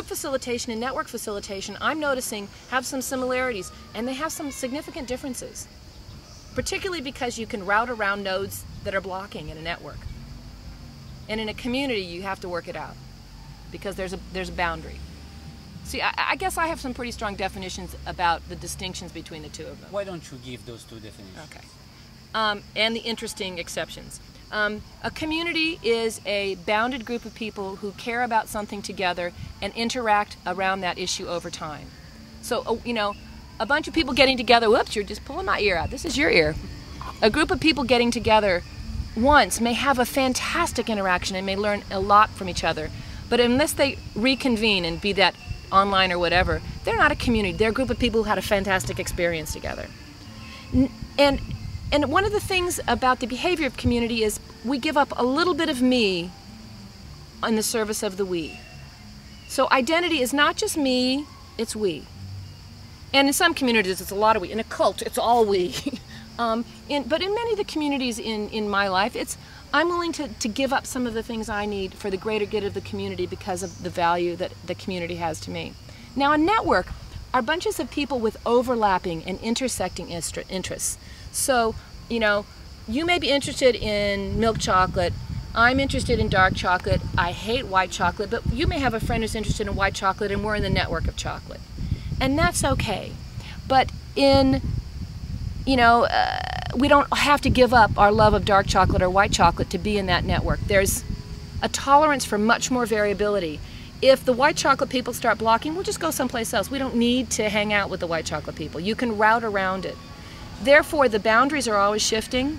facilitation and network facilitation, I'm noticing, have some similarities, and they have some significant differences, particularly because you can route around nodes that are blocking in a network. And in a community, you have to work it out because there's a boundary. See, I guess I have some pretty strong definitions about the distinctions between the two of them. Why don't you give those two definitions? Okay. And the interesting exceptions. A community is a bounded group of people who care about something together and interact around that issue over time. So, you know, a bunch of people getting together, whoops, you're just pulling my ear out. This is your ear. A group of people getting together once may have a fantastic interaction and may learn a lot from each other. But unless they reconvene and be that online or whatever, they're not a community. They're a group of people who had a fantastic experience together. And one of the things about the behavior of community is we give up a little bit of me in the service of the we. So identity is not just me, it's we. And in some communities it's a lot of we. In a cult, it's all we. But in many of the communities in my life, I'm willing to give up some of the things I need for the greater good of the community because of the value that the community has to me. Now, a network are bunches of people with overlapping and intersecting interests. So, you know, you may be interested in milk chocolate, I'm interested in dark chocolate, I hate white chocolate, but you may have a friend who's interested in white chocolate and we're in the network of chocolate. And that's okay. But we don't have to give up our love of dark chocolate or white chocolate to be in that network. There's a tolerance for much more variability. If the white chocolate people start blocking, we'll just go someplace else. We don't need to hang out with the white chocolate people. You can route around it. Therefore, the boundaries are always shifting.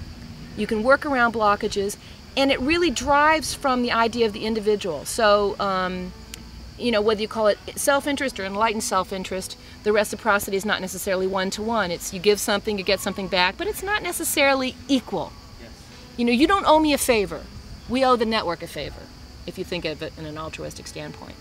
You can work around blockages, and it really drives from the idea of the individual. So, you know, whether you call it self-interest or enlightened self-interest, the reciprocity is not necessarily one-to-one. It's you give something, you get something back, but it's not necessarily equal. Yes. You know, you don't owe me a favor. We owe the network a favor, if you think of it in an altruistic standpoint.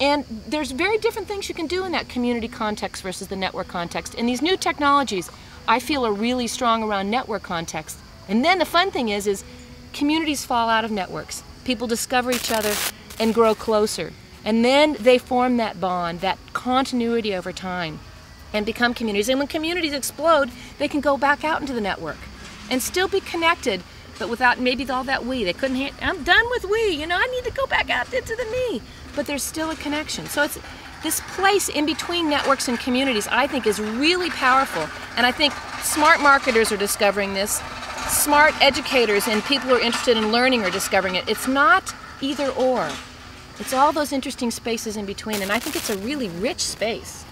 And there's very different things you can do in that community context versus the network context. And these new technologies, I feel, are really strong around network context. And then the fun thing is communities fall out of networks. People discover each other and grow closer. And then they form that bond, that continuity over time, and become communities. And when communities explode, they can go back out into the network and still be connected, but without maybe all that we. They couldn't, I'm done with we, you know, I need to go back out into the me. But there's still a connection. So it's this place in between networks and communities, I think, is really powerful. And I think smart marketers are discovering this. Smart educators and people who are interested in learning are discovering it. It's not either or. It's all those interesting spaces in between, and I think it's a really rich space.